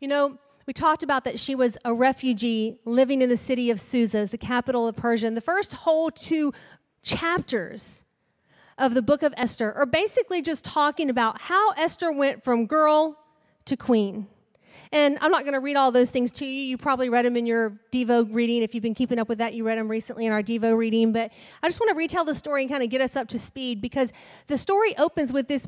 You know, we talked about that she was a refugee living in the city of Susa, the capital of Persia. And the first whole 2 chapters of the book of Esther are basically just talking about how Esther went from girl to queen. And I'm not going to read all those things to you. You probably read them in your Devo reading. If you've been keeping up with that, you read them recently in our Devo reading. But I just want to retell the story and kind of get us up to speed, because the story opens with this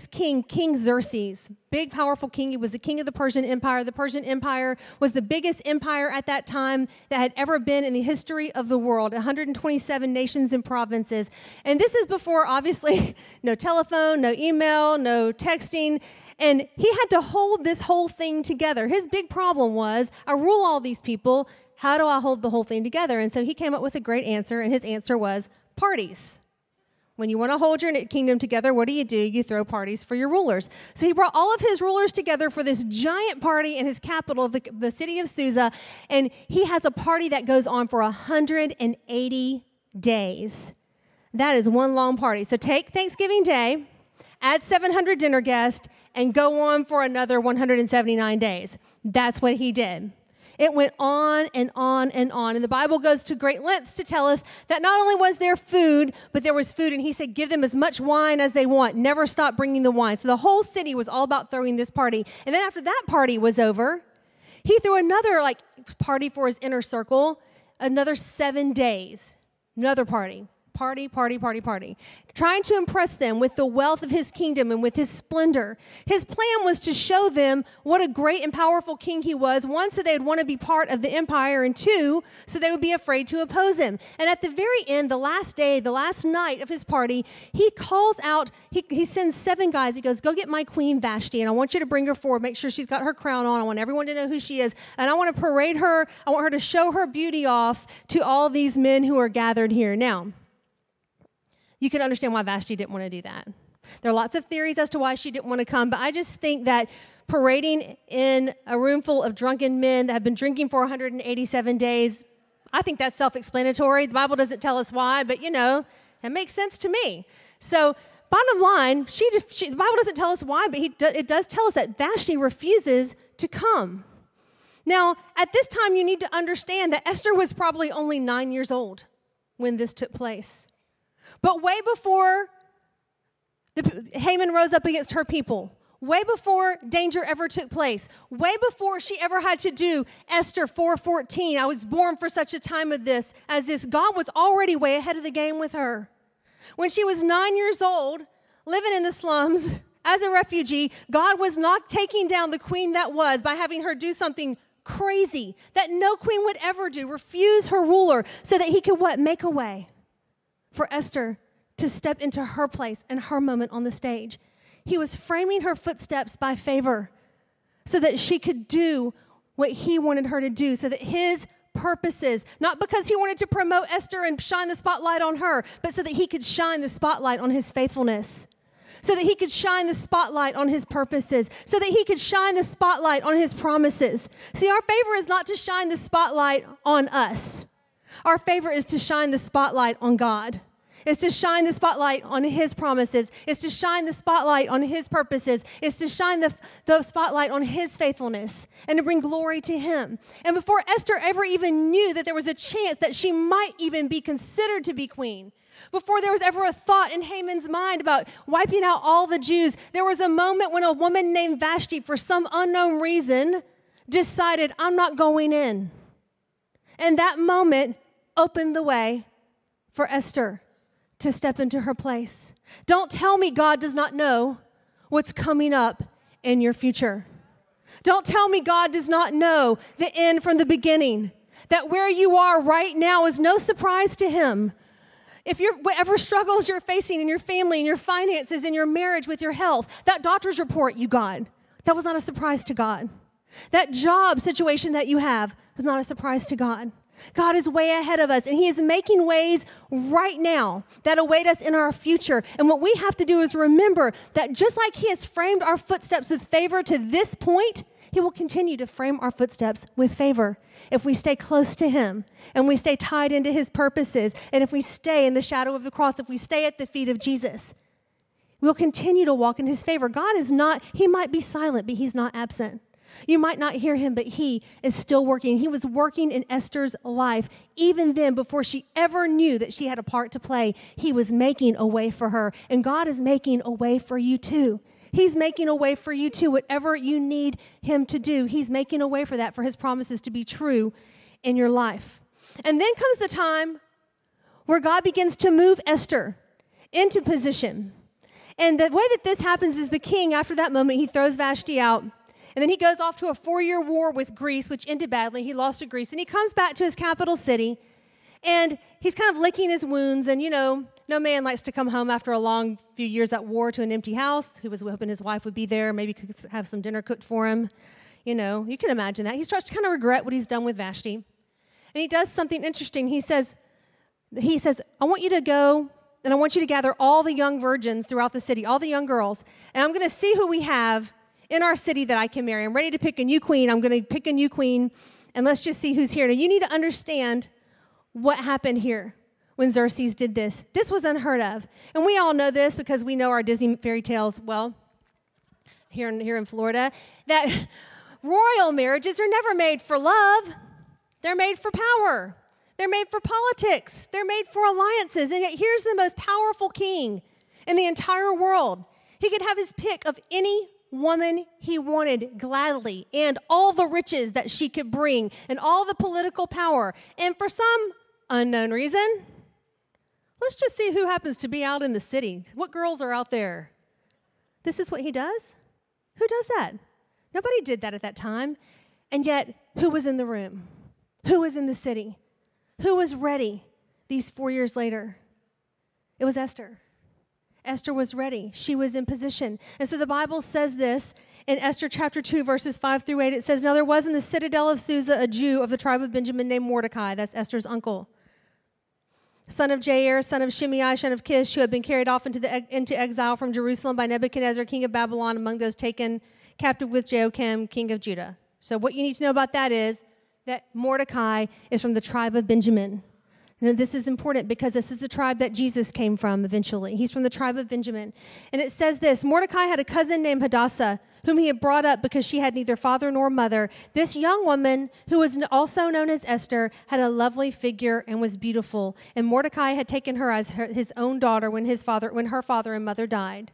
king, King Xerxes, big, powerful king. He was the king of the Persian Empire. The Persian Empire was the biggest empire at that time that had ever been in the history of the world, 127 nations and provinces. And this is before, obviously, no telephone, no email, no texting. And he had to hold this whole thing together. His big problem was, I rule all these people. How do I hold the whole thing together? And so he came up with a great answer, and his answer was parties. When you want to hold your kingdom together, what do? You throw parties for your rulers. So he brought all of his rulers together for this giant party in his capital, the city of Susa, and he has a party that goes on for 180 days. That is one long party. So take Thanksgiving Day, add 700 dinner guests, and go on for another 179 days. That's what he did. It went on and on and on. And the Bible goes to great lengths to tell us that not only was there food, but there was food. And he said, give them as much wine as they want. Never stop bringing the wine. So the whole city was all about throwing this party. And then after that party was over, he threw another party for his inner circle, another 7 days, another party. Party, trying to impress them with the wealth of his kingdom and with his splendor. His plan was to show them what a great and powerful king he was, 1, so they would want to be part of the empire, and 2, so they would be afraid to oppose him. And at the very end, the last day, the last night of his party, he calls out, he sends 7 guys. He goes, go get my queen Vashti, and I want you to bring her forward, make sure she's got her crown on. I want everyone to know who she is, and I want to parade her. I want her to show her beauty off to all these men who are gathered here. Now, you can understand why Vashti didn't want to do that. There are lots of theories as to why she didn't want to come, but I just think that parading in a room full of drunken men that have been drinking for 187 days, I think that's self-explanatory. The Bible doesn't tell us why, but, it makes sense to me. So bottom line, the Bible doesn't tell us why, but it does tell us that Vashti refuses to come. Now, at this time, you need to understand that Esther was probably only 9 years old when this took place. But way before Haman rose up against her people, way before danger ever took place, way before she ever had to do Esther 4:14, I was born for such a time as this, God was already way ahead of the game with her. When she was 9 years old, living in the slums as a refugee, God was not taking down the queen that was by having her do something crazy that no queen would ever do, refuse her ruler, so that he could make a way for Esther to step into her place and her moment on the stage. He was framing her footsteps by favor so that she could do what he wanted her to do, so that his purposes, not because he wanted to promote Esther and shine the spotlight on her, but so that he could shine the spotlight on his faithfulness, so that he could shine the spotlight on his purposes, so that he could shine the spotlight on his promises. See, our favor is not to shine the spotlight on us. Our favor is to shine the spotlight on God. It's to shine the spotlight on his promises. It's to shine the spotlight on his purposes. It's to shine the spotlight on his faithfulness and to bring glory to him. And before Esther ever even knew that there was a chance that she might even be considered to be queen, before there was ever a thought in Haman's mind about wiping out all the Jews, there was a moment when a woman named Vashti, for some unknown reason, decided, I'm not going in. And that moment opened the way for Esther to step into her place. Don't tell me God does not know what's coming up in your future. Don't tell me God does not know the end from the beginning, that where you are right now is no surprise to him. If whatever struggles you're facing in your family, in your finances, in your marriage, with your health, that doctor's report you got, that was not a surprise to God. That job situation that you have was not a surprise to God. God is way ahead of us, and he is making ways right now that await us in our future. And what we have to do is remember that just like he has framed our footsteps with favor to this point, he will continue to frame our footsteps with favor if we stay close to him and we stay tied into his purposes, and if we stay in the shadow of the cross, if we stay at the feet of Jesus. We'll continue to walk in his favor. God is not, he might be silent, but he's not absent. You might not hear him, but he is still working. He was working in Esther's life. Even then, before she ever knew that she had a part to play, he was making a way for her. And God is making a way for you too. He's making a way for you too. Whatever you need him to do, he's making a way for that, for his promises to be true in your life. And then comes the time where God begins to move Esther into position. And the way that this happens is the king, after that moment, he throws Vashti out. And then he goes off to a 4-year war with Greece, which ended badly. He lost to Greece. And he comes back to his capital city. And he's kind of licking his wounds. And, you know, no man likes to come home after a long few years at war to an empty house. He was hoping his wife would be there, maybe could have some dinner cooked for him. You know, you can imagine that. He starts to kind of regret what he's done with Vashti. And he does something interesting. He says, I want you to go, and I want you to gather all the young virgins throughout the city, all the young girls. And I'm going to see who we have in our city that I can marry. I'm ready to pick a new queen. I'm going to pick a new queen, and let's just see who's here. Now, you need to understand what happened here when Xerxes did this. This was unheard of. And we all know this because we know our Disney fairy tales, well, here in Florida, that royal marriages are never made for love. They're made for power. They're made for politics. They're made for alliances. And yet here's the most powerful king in the entire world. He could have his pick of any woman he wanted gladly, and all the riches that she could bring, and all the political power. And for some unknown reason, let's just see who happens to be out in the city. What girls are out there? This is what he does? Who does that? Nobody did that at that time. And yet, who was in the room? Who was in the city? Who was ready these 4 years later? It was Esther. Esther was ready. She was in position. And so the Bible says this in Esther chapter 2, verses 5 through 8. It says, now there was in the citadel of Susa a Jew of the tribe of Benjamin named Mordecai. That's Esther's uncle. Son of Jair, son of Shimei, son of Kish, who had been carried off into exile from Jerusalem by Nebuchadnezzar, king of Babylon, among those taken captive with Jehoiakim, king of Judah. So what you need to know about that is that Mordecai is from the tribe of Benjamin. And this is important because this is the tribe that Jesus came from eventually. He's from the tribe of Benjamin. And it says this, Mordecai had a cousin named Hadassah, whom he had brought up because she had neither father nor mother. This young woman, who was also known as Esther, had a lovely figure and was beautiful. And Mordecai had taken her as his own daughter when her father and mother died.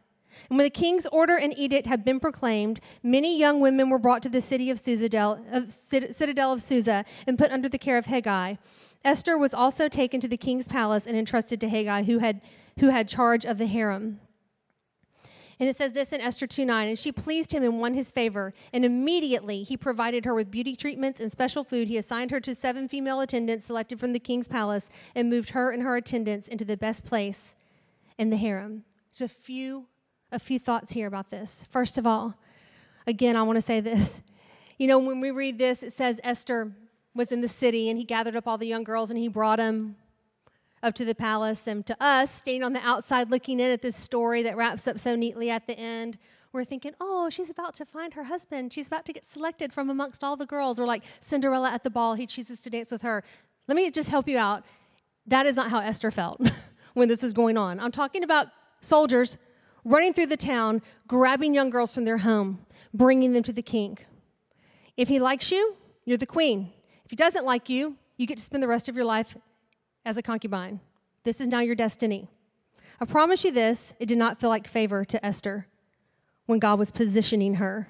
And when the king's order and edict had been proclaimed, many young women were brought to the city of citadel of Susa and put under the care of Hegai. Esther was also taken to the king's palace and entrusted to Hegai, who had charge of the harem. And it says this in Esther 2:9, and she pleased him and won his favor. And immediately he provided her with beauty treatments and special food. He assigned her to 7 female attendants selected from the king's palace and moved her and her attendants into the best place in the harem. Just a few thoughts here about this. First of all, again, I want to say this. You know, when we read this, it says Esther was in the city, and he gathered up all the young girls, and he brought them up to the palace. And to us, staying on the outside looking in at this story that wraps up so neatly at the end, we're thinking, oh, she's about to find her husband. She's about to get selected from amongst all the girls. Or like Cinderella at the ball, he chooses to dance with her. Let me just help you out. That is not how Esther felt when this was going on. I'm talking about soldiers running through the town, grabbing young girls from their home, bringing them to the king. If he likes you, you're the queen. If he doesn't like you, you get to spend the rest of your life as a concubine. This is now your destiny. I promise you this, it did not feel like favor to Esther when God was positioning her.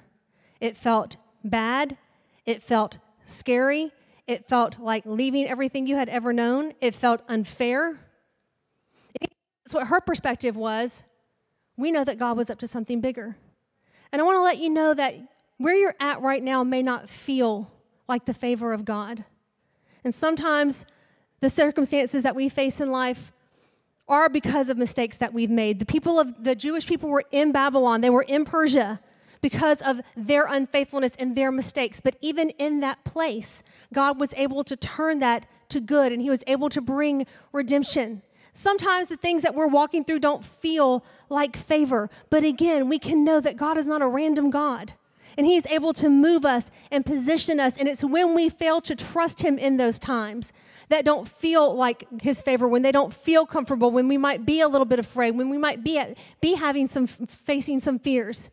It felt bad. It felt scary. It felt like leaving everything you had ever known. It felt unfair. That's what her perspective was. We know that God was up to something bigger. And I want to let you know that where you're at right now may not feel like the favor of God. And sometimes the circumstances that we face in life are because of mistakes that we've made. The Jewish people were in Babylon. They were in Persia because of their unfaithfulness and their mistakes. But even in that place, God was able to turn that to good, and he was able to bring redemption. Sometimes the things that we're walking through don't feel like favor. But again, we can know that God is not a random God. And he is able to move us and position us. And it's when we fail to trust him in those times that don't feel like his favor, when they don't feel comfortable, when we might be a little bit afraid, when we might be facing some fears.